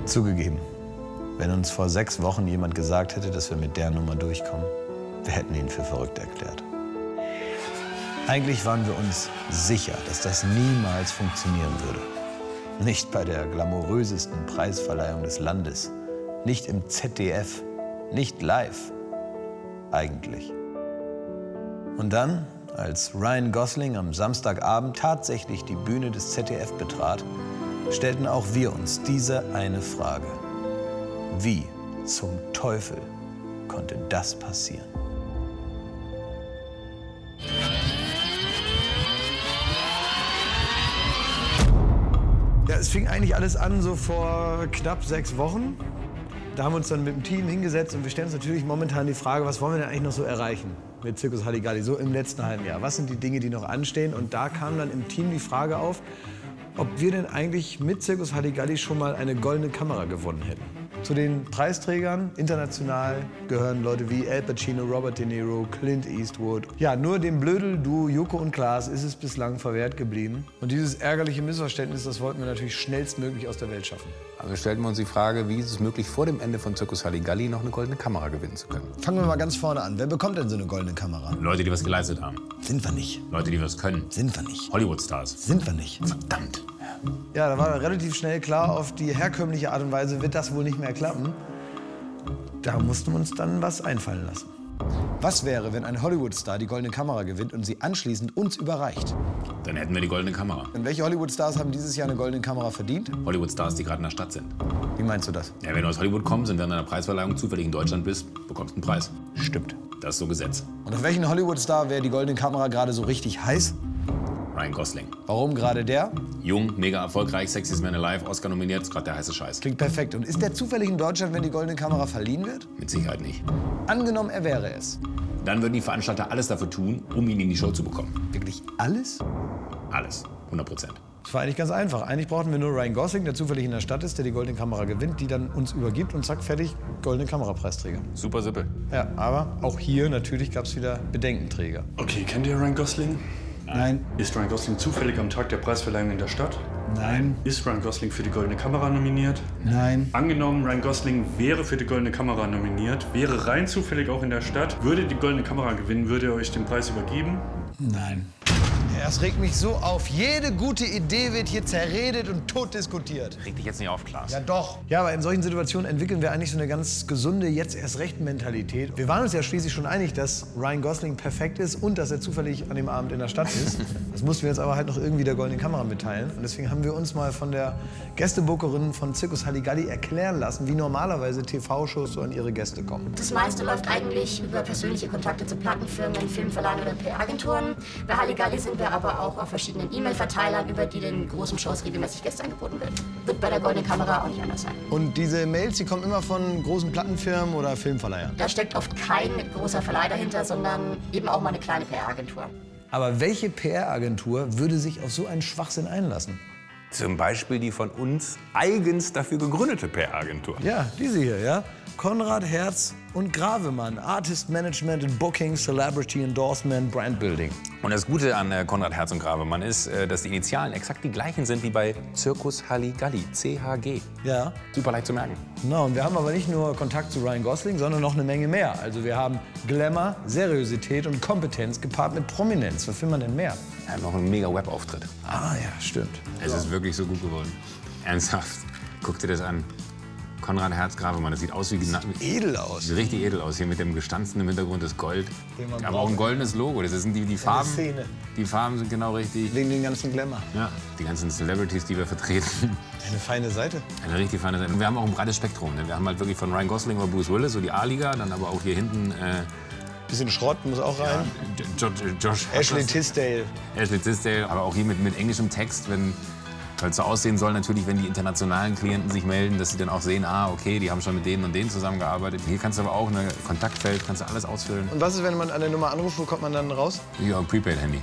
Zugegeben, wenn uns vor 6 Wochen jemand gesagt hätte, dass wir mit der Nummer durchkommen, wir hätten ihn für verrückt erklärt. Eigentlich waren wir uns sicher, dass das niemals funktionieren würde. Nicht bei der glamourösesten Preisverleihung des Landes, nicht im ZDF, nicht live. Eigentlich. Und dann, als Ryan Gosling am Samstagabend tatsächlich die Bühne des ZDF betrat, stellten auch wir uns diese eine Frage. Wie zum Teufel konnte das passieren? Ja, es fing eigentlich alles an so vor knapp 6 Wochen. Da haben wir uns dann mit dem Team hingesetzt und wir stellen uns natürlich momentan die Frage, was wollen wir denn eigentlich noch so erreichen mit Circus Halligalli, so im letzten halben Jahr? Was sind die Dinge, die noch anstehen? Und da kam dann im Team die Frage auf, ob wir denn eigentlich mit Circus Halligalli schon mal eine goldene Kamera gewonnen hätten. Zu den Preisträgern international gehören Leute wie Al Pacino, Robert De Niro, Clint Eastwood. Ja, nur dem Blödel-Duo Joko und Klaas ist es bislang verwehrt geblieben. Und dieses ärgerliche Missverständnis, das wollten wir natürlich schnellstmöglich aus der Welt schaffen. Also stellten wir uns die Frage, wie ist es möglich, vor dem Ende von Circus Halligalli noch eine goldene Kamera gewinnen zu können? Fangen wir mal ganz vorne an. Wer bekommt denn so eine goldene Kamera? Leute, die was geleistet haben. Sind wir nicht. Leute, die was können. Sind wir nicht. Hollywood-Stars. Sind wir nicht. Verdammt. Ja, da war relativ schnell klar, auf die herkömmliche Art und Weise wird das wohl nicht mehr klappen. Da mussten wir uns dann was einfallen lassen. Was wäre, wenn ein Hollywood-Star die goldene Kamera gewinnt und sie anschließend uns überreicht? Dann hätten wir die goldene Kamera. Und welche Hollywood-Stars haben dieses Jahr eine goldene Kamera verdient? Hollywood-Stars, die gerade in der Stadt sind. Wie meinst du das? Ja, wenn du aus Hollywood kommst und dann in einer Preisverleihung zufällig in Deutschland bist, bekommst du einen Preis. Stimmt. Das ist so Gesetz. Und auf welchen Hollywood-Star wäre die goldene Kamera gerade so richtig heiß? Ryan Gosling. Warum gerade der? Jung, mega erfolgreich, Sexiest Man Alive, Oscar nominiert, ist gerade der heiße Scheiß. Klingt perfekt. Und ist der zufällig in Deutschland, wenn die goldene Kamera verliehen wird? Mit Sicherheit nicht. Angenommen, er wäre es. Dann würden die Veranstalter alles dafür tun, um ihn in die Show zu bekommen. Wirklich alles? Alles. 100%. Das war eigentlich ganz einfach. Eigentlich brauchten wir nur Ryan Gosling, der zufällig in der Stadt ist, der die goldene Kamera gewinnt, die dann uns übergibt und zack, fertig, goldene Kamerapreisträger. Super simpel. Ja, aber auch hier natürlich gab es wieder Bedenkenträger. Okay, kennt ihr Ryan Gosling? Nein. Ist Ryan Gosling zufällig am Tag der Preisverleihung in der Stadt? Nein. Ist Ryan Gosling für die Goldene Kamera nominiert? Nein. Angenommen, Ryan Gosling wäre für die Goldene Kamera nominiert, wäre rein zufällig auch in der Stadt, würde die Goldene Kamera gewinnen, würde er euch den Preis übergeben? Nein. Das regt mich so auf. Jede gute Idee wird hier zerredet und tot diskutiert. Reg dich jetzt nicht auf, Klaas. Ja doch. Ja, aber in solchen Situationen entwickeln wir eigentlich so eine ganz gesunde Jetzt-erst-recht-Mentalität. Wir waren uns ja schließlich schon einig, dass Ryan Gosling perfekt ist und dass er zufällig an dem Abend in der Stadt ist. Das mussten wir jetzt aber halt noch irgendwie der Goldenen Kamera mitteilen. Und deswegen haben wir uns mal von der Gästebookerin von Circus Halligalli erklären lassen, wie normalerweise TV-Shows so an ihre Gäste kommen. Das meiste läuft eigentlich über persönliche Kontakte zu Plattenfirmen, Filmverleihen oder PR-Agenturen. Bei Halligalli sind wir aber auch auf verschiedenen E-Mail-Verteilern, über die den großen Shows regelmäßig Gäste angeboten wird. Wird bei der Goldenen Kamera auch nicht anders sein. Und diese Mails, die kommen immer von großen Plattenfirmen oder Filmverleihern? Da steckt oft kein großer Verleih dahinter, sondern eben auch mal eine kleine PR-Agentur. Aber welche PR-Agentur würde sich auf so einen Schwachsinn einlassen? Zum Beispiel die von uns eigens dafür gegründete PR-Agentur. Ja, diese hier, ja. Konrad Herz und Gravemann. Artist Management and Booking, Celebrity Endorsement, Brand Building. Und das Gute an Konrad Herz und Gravemann ist, dass die Initialen exakt die gleichen sind wie bei Circus Halligalli, CHG. Ja. Super leicht zu merken. Genau, und wir haben aber nicht nur Kontakt zu Ryan Gosling, sondern noch eine Menge mehr. Also wir haben Glamour, Seriosität und Kompetenz gepaart mit Prominenz. Was will man denn mehr? Er hat noch einen mega Web-Auftritt. Ah ja, stimmt. Es ist wirklich so gut geworden. Ernsthaft. Guck dir das an. Konrad Herz Gravemann, das sieht aus wie Edel aus. Sieht richtig edel aus, hier mit dem gestanzten im Hintergrund das Gold. Aber auch ein goldenes Logo, das sind die Farben. Szene. Die Farben sind genau richtig. Wegen den ganzen Glamour. Ja, die ganzen Celebrities, die wir vertreten. Eine feine Seite. Eine richtig feine Seite. Und wir haben auch ein breites Spektrum. Ne? Wir haben halt wirklich von Ryan Gosling oder Bruce Willis, so die A-Liga, dann aber auch hier hinten Bisschen Schrott muss auch rein. Josh Ashley Tisdale. Ashley Tisdale, aber auch hier mit englischem Text, weil es so aussehen soll natürlich, wenn die internationalen Klienten sich melden, dass sie dann auch sehen, ah, okay, die haben schon mit denen und denen zusammengearbeitet. Hier kannst du aber auch ein Kontaktfeld, kannst du alles ausfüllen. Und was ist, wenn man an der Nummer anruft, wo kommt man dann raus? Ja, Prepaid-Handy.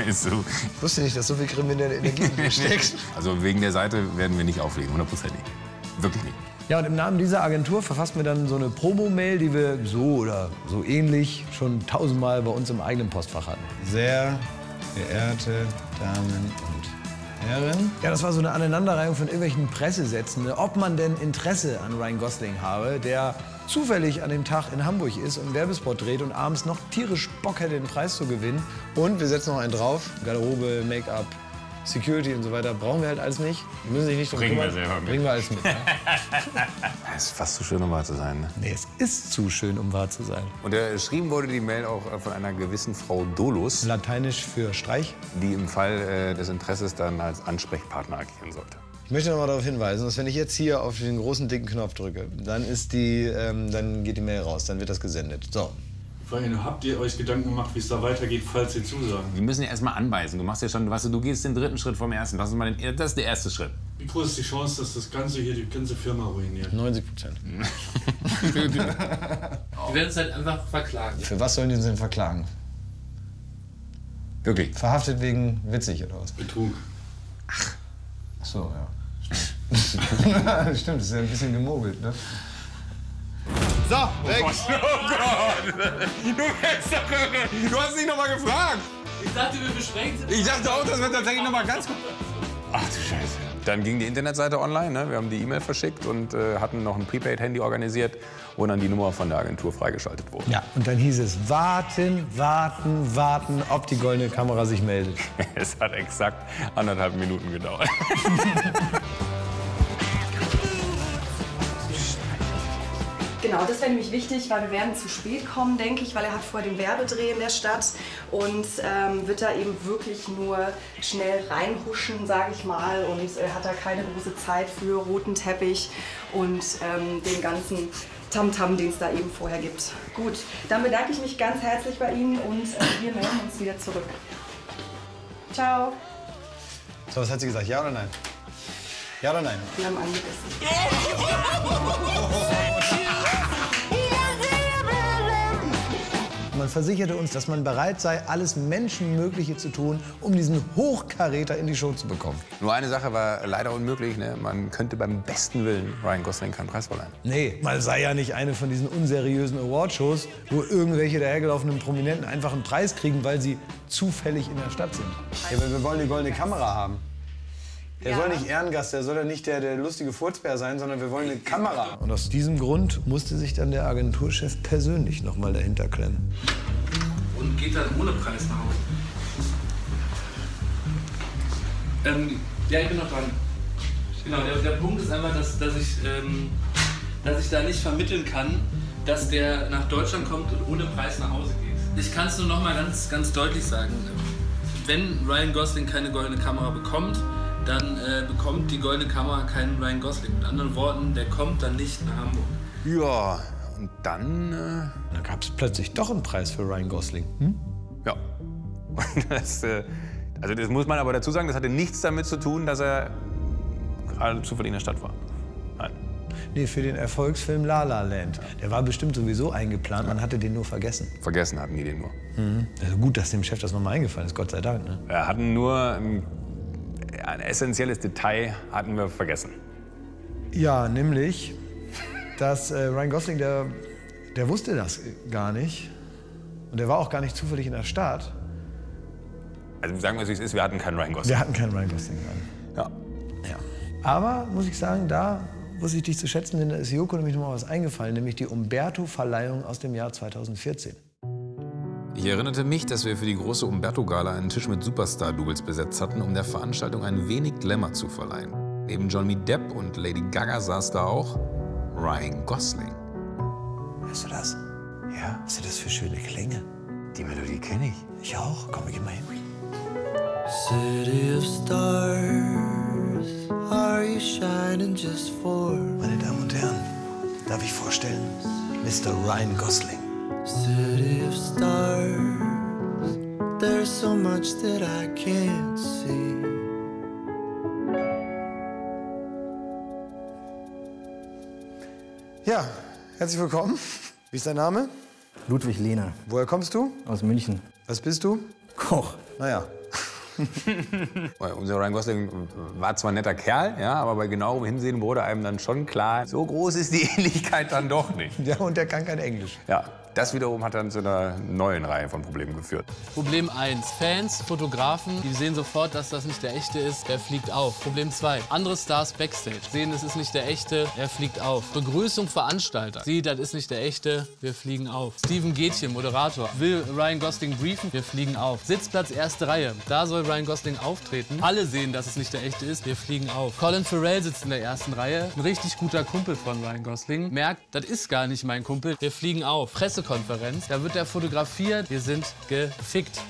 Ist so. Ich wusste nicht, dass so viel kriminelle Energie in dir steckt. Also wegen der Seite werden wir nicht auflegen, 100% nicht. Wirklich nicht. Ja, und im Namen dieser Agentur verfassten wir dann so eine Promo-Mail, die wir so oder so ähnlich schon 1000-mal bei uns im eigenen Postfach hatten. Sehr geehrte Damen und Herren. Ja, das war so eine Aneinanderreihung von irgendwelchen Pressesätzen, ne? Ob man denn Interesse an Ryan Gosling habe, der zufällig an dem Tag in Hamburg ist und einen Werbespot dreht und abends noch tierisch Bock hätte, den Preis zu gewinnen. Und wir setzen noch einen drauf. Garderobe, Make-up, Security und so weiter brauchen wir halt alles nicht. Wir müssen sich nicht drum kümmern. Bringen wir alles mit. Ne? Es ist fast zu schön, um wahr zu sein. Ne? Nee, es ist zu schön, um wahr zu sein. Und geschrieben wurde die Mail auch von einer gewissen Frau Dolus, Lateinisch für Streich. die im Fall des Interesses dann als Ansprechpartner agieren sollte. Ich möchte noch mal darauf hinweisen, dass wenn ich jetzt hier auf den großen dicken Knopf drücke, dann geht die Mail raus, dann wird das gesendet. So. Vorhin habt ihr euch Gedanken gemacht, wie es da weitergeht, falls ihr zusagen? Wir müssen ja erstmal anbeißen. Du machst ja schon, weißt du gehst den dritten Schritt vom ersten. Das ist der erste Schritt. Wie groß ist die Chance, dass das Ganze hier die ganze Firma ruiniert? 90%. Die werden es halt einfach verklagen. Für was sollen die uns denn verklagen? Wirklich? Verhaftet wegen witzig oder was? Betrug. Ach so, ja. Stimmt, das ist ja ein bisschen gemogelt, ne? So, weg! Oh Gott! Du bist doch irre! Du hast nicht noch mal gefragt! Ich dachte, wir besprechen es. Ich dachte auch, das wird tatsächlich noch mal ganz gut. Ach du Scheiße. Dann ging die Internetseite online, ne? Wir haben die E-Mail verschickt und hatten noch ein Prepaid-Handy organisiert, wo dann die Nummer von der Agentur freigeschaltet wurde. Ja, und dann hieß es warten, warten, warten, ob die goldene Kamera sich meldet. Es hat exakt 1,5 Minuten gedauert. Genau, das wäre nämlich wichtig, weil wir werden zu spät kommen, denke ich, weil er hat vorher den Werbedreh in der Stadt und wird da eben wirklich nur schnell reinhuschen, sage ich mal, und hat da keine große Zeit für roten Teppich und den ganzen Tamtam, den es da eben vorher gibt. Gut, dann bedanke ich mich ganz herzlich bei Ihnen und wir melden uns wieder zurück. Ciao. So, was hat sie gesagt? Ja oder nein? Ja oder nein? Wir haben angebissen. Man versicherte uns, dass man bereit sei, alles Menschenmögliche zu tun, um diesen Hochkaräter in die Show zu bekommen. Nur eine Sache war leider unmöglich. Ne? Man könnte beim besten Willen Ryan Gosling keinen Preis verleihen. Nee, mal sei ja nicht eine von diesen unseriösen Awardshows, wo irgendwelche dahergelaufenen Prominenten einfach einen Preis kriegen, weil sie zufällig in der Stadt sind. Ja, aber wir wollen die goldene Kamera haben. Der soll nicht Ehrengast, der soll ja nicht der lustige Furzbär sein, sondern wir wollen eine Kamera. Und aus diesem Grund musste sich dann der Agenturchef persönlich noch mal dahinter klemmen. Und geht dann ohne Preis nach Hause. Ja, ich bin noch dran. Genau, der Punkt ist einfach, dass ich da nicht vermitteln kann, dass der nach Deutschland kommt und ohne Preis nach Hause geht. Ich kann es nur noch mal ganz, ganz deutlich sagen. Wenn Ryan Gosling keine goldene Kamera bekommt, dann bekommt die goldene Kamera keinen Ryan Gosling. Mit anderen Worten, der kommt dann nicht nach Hamburg. Ja, und dann... Da gab es plötzlich doch einen Preis für Ryan Gosling. Hm? Ja. Und das muss man aber dazu sagen, das hatte nichts damit zu tun, dass er gerade zufällig in der Stadt war. Nein. Nee, für den Erfolgsfilm La La Land. Der war bestimmt sowieso eingeplant, man hatte den nur vergessen. Vergessen hatten die den nur. Also gut, dass dem Chef das nochmal eingefallen ist, Gott sei Dank. Ne? Wir hatten nur ein essentielles Detail hatten wir vergessen. Ja, nämlich, dass Ryan Gosling, der wusste das gar nicht. Und der war auch gar nicht zufällig in der Stadt. Also sagen wir, wie es ist, wir hatten keinen Ryan Gosling. Wir hatten keinen Ryan Gosling. Ja. Ja. Aber, muss ich sagen, da wusste ich dich zu schätzen, denn da ist Joko nämlich noch mal was eingefallen, nämlich die Umberto-Verleihung aus dem Jahr 2014. Ich erinnerte mich, dass wir für die große Umberto-Gala einen Tisch mit Superstar-Doubles besetzt hatten, um der Veranstaltung ein wenig Glamour zu verleihen. Neben Johnny Depp und Lady Gaga saß da auch Ryan Gosling. Hörst du das? Ja. Was sind das für schöne Klänge? Die Melodie kenne ich. Ich auch. Komm, wir gehen mal hin. City of stars, are you shining just for? Meine Damen und Herren, darf ich vorstellen, Mr. Ryan Gosling. City of stars, there's so much that I can't see. Ja, herzlich willkommen. Wie ist dein Name? Ludwig Lehner. Woher kommst du? Aus München. Was bist du? Koch. Naja. Unser Ryan Gosling war zwar ein netter Kerl, ja, aber bei genauerem Hinsehen wurde einem dann schon klar, so groß ist die Ähnlichkeit dann doch nicht. Ja, und der kann kein Englisch. Ja, Das wiederum hat dann zu einer neuen Reihe von Problemen geführt. Problem 1. Fans, Fotografen, die sehen sofort, dass das nicht der echte ist. Er fliegt auf. Problem 2. Andere Stars Backstage sehen, das ist nicht der echte. Er fliegt auf. Begrüßung Veranstalter. Sie, das ist nicht der echte. Wir fliegen auf. Steven Gätchen, Moderator, will Ryan Gosling briefen. Wir fliegen auf. Sitzplatz erste Reihe. Da soll Ryan Gosling auftreten. Alle sehen, dass es nicht der echte ist. Wir fliegen auf. Colin Farrell sitzt in der ersten Reihe. Ein richtig guter Kumpel von Ryan Gosling. Merkt, das ist gar nicht mein Kumpel. Wir fliegen auf. Pressekonferenz. Da wird er fotografiert. Wir sind gefickt.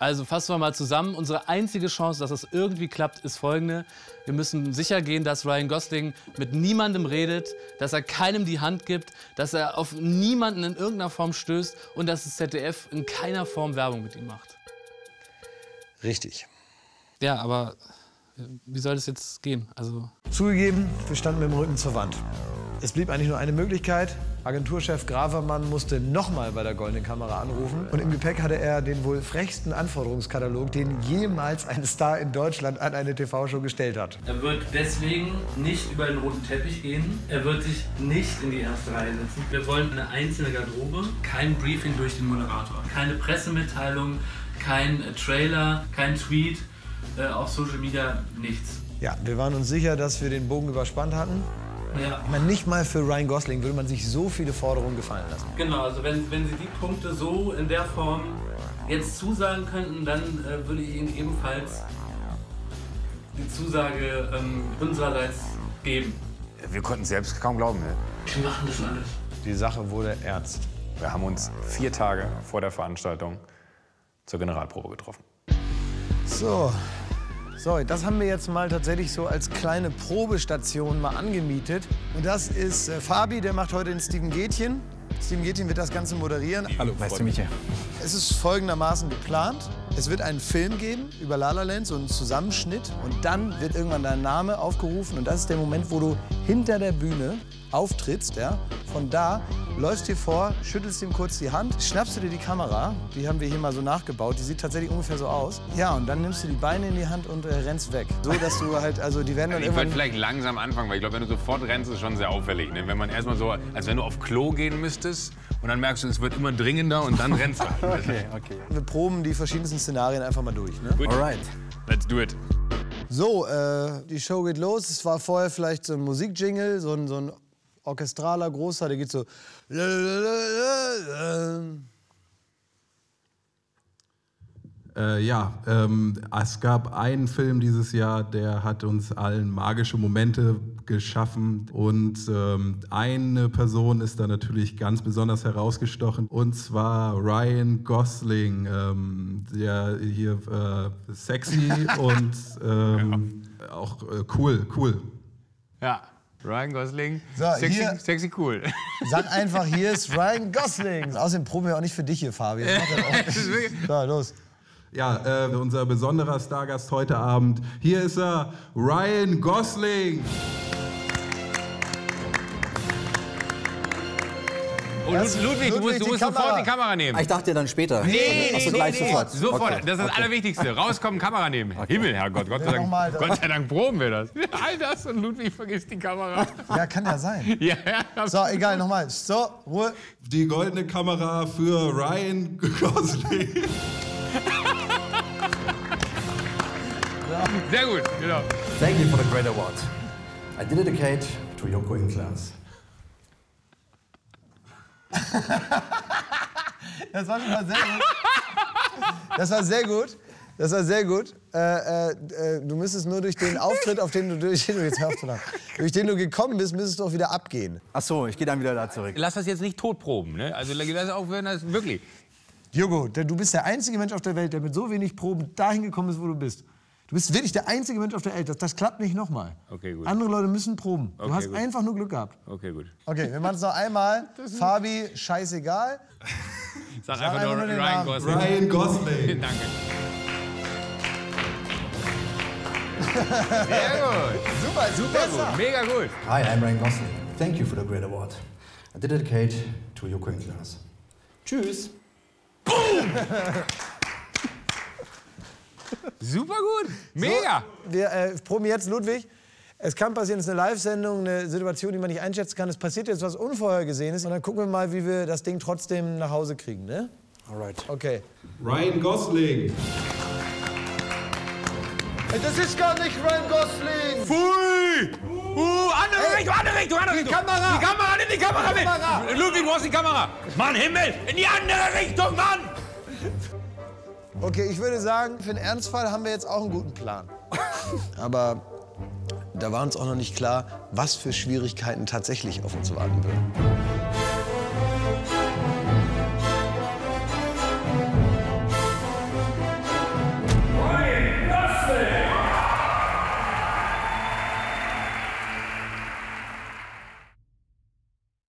Also fassen wir mal zusammen. Unsere einzige Chance, dass das irgendwie klappt, ist folgende. Wir müssen sicher gehen, dass Ryan Gosling mit niemandem redet, dass er keinem die Hand gibt, dass er auf niemanden in irgendeiner Form stößt und dass das ZDF in keiner Form Werbung mit ihm macht. Richtig. Ja, aber wie soll das jetzt gehen? Also Zugegeben, wir standen mit dem Rücken zur Wand. Es blieb eigentlich nur eine Möglichkeit. Agenturchef Gravermann musste nochmal bei der Goldenen Kamera anrufen. Und im Gepäck hatte er den wohl frechsten Anforderungskatalog, den jemals ein Star in Deutschland an eine TV-Show gestellt hat. er wird deswegen nicht über den roten Teppich gehen. Er wird sich nicht in die erste Reihe setzen. Wir wollen eine einzelne Garderobe, kein Briefing durch den Moderator, keine Pressemitteilung, kein Trailer, kein Tweet, auf Social Media nichts. Ja, wir waren uns sicher, dass wir den Bogen überspannt hatten. Ja. Ich meine, nicht mal für Ryan Gosling würde man sich so viele Forderungen gefallen lassen. Genau, also wenn Sie die Punkte so in der Form jetzt zusagen könnten, dann würde ich Ihnen ebenfalls die Zusage unsererseits geben. Wir konnten selbst kaum glauben. Ne? Wir machen das alles. Die Sache wurde ernst. Wir haben uns 4 Tage vor der Veranstaltung zur Generalprobe getroffen. So, das haben wir jetzt mal tatsächlich so als kleine Probestation mal angemietet. Und das ist Fabi, der macht heute den Steven Gätchen. Steven Gätchen wird das Ganze moderieren. Hallo, weißt du mich ja? Es ist folgendermaßen geplant. Es wird einen Film geben über La La Land, so einen Zusammenschnitt. Und dann wird irgendwann dein Name aufgerufen. Und das ist der Moment, wo du hinter der Bühne auftrittst. Ja? Von da läufst dir vor, schüttelst ihm kurz die Hand, schnappst du dir die Kamera. Die haben wir hier mal so nachgebaut. Die sieht tatsächlich ungefähr so aus. Ja, und dann nimmst du die Beine in die Hand und rennst weg. So, dass du halt, also die werden dann Ich würde irgendwann... vielleicht langsam anfangen, weil ich glaube, wenn du sofort rennst, ist schon sehr auffällig. Ne? Wenn man erstmal so, als wenn du auf Klo gehen müsstest und dann merkst du, es wird immer dringender und dann rennst du. Okay. Wir proben die verschiedensten Szenarien einfach mal durch. Ne? Gut. Alright. Let's do it. So, die Show geht los. Es war vorher vielleicht so ein Musikjingle, so ein orchestraler großer, der geht so. Es gab einen Film dieses Jahr, der hat uns allen magische Momente geschaffen. Und eine Person ist da natürlich ganz besonders herausgestochen. Und zwar Ryan Gosling, der hier sexy und auch cool. Ja, Ryan Gosling, So, hier- sexy cool. Sag einfach, hier ist Ryan Gosling. Außerdem proben wir auch nicht für dich hier, Fabi. Das macht er auch. So, los. Ja, unser besonderer Stargast heute Abend. Hier ist er, Ryan Gosling. Oh, Ludwig, du musst die sofort Kamera. die Kamera nehmen. Ich dachte dann später. Nee, Achso, gleich sofort. Sofort, Okay. das ist das Allerwichtigste. Rauskommen, Kamera nehmen. Himmel, Herrgott, Gott sei nochmal, Dank, Gott sei Dank proben wir das. All das und Ludwig vergisst die Kamera. Ja, kann ja sein. Ja, So, egal, nochmal. So, Ruhe. Die goldene Kamera für Ryan Gosling. sehr gut, genau. Thank you for the great award. I dedicate to Joko in class. Das war schon mal sehr gut. Das war sehr gut. Das war sehr gut. Du müsstest nur durch den Auftritt, durch den du gekommen bist, müsstest du auch wieder abgehen. Ach so, ich gehe dann wieder da zurück. Lass das jetzt nicht totproben, ne? Also lass auch, wenn das wirklich. Jogo, du bist der einzige Mensch auf der Welt, der mit so wenig Proben dahin gekommen ist, wo du bist. Du bist wirklich der einzige Mensch auf der Welt. Das klappt nicht nochmal. Okay, gut. Andere Leute müssen proben. Du Okay, hast gut. einfach nur Glück gehabt. Okay, gut. Okay, wir machen es noch einmal. Fabi, scheißegal. Sag einfach einfach nur nur den Ryan Namen. Gosling. Ryan Gosling. Danke. Sehr gut. Super Gut. Mega gut. Hi, I'm Ryan Gosling. Thank you for the great award. I dedicate to Joko in class. Tschüss. Super gut. Mega. Wir proben jetzt, Ludwig. Es kann passieren, es ist eine Live-Sendung, eine Situation, die man nicht einschätzen kann. Es passiert jetzt was Unvorhergesehenes. Und dann gucken wir mal, wie wir das Ding trotzdem nach Hause kriegen, ne? Alright. Okay. Ryan Gosling. Das ist gar nicht Ryan Gosling! Pfui! Andere Richtung, andere Richtung, andere Richtung! Die Kamera! Die Kamera, nimm die Kamera mit! Kamera. Ludwig, du hast die Kamera! Mann, Himmel! In die andere Richtung, Mann! Okay, ich würde sagen, für den Ernstfall haben wir jetzt auch einen guten Plan. Aber da war uns auch noch nicht klar, was für Schwierigkeiten tatsächlich auf uns warten würden.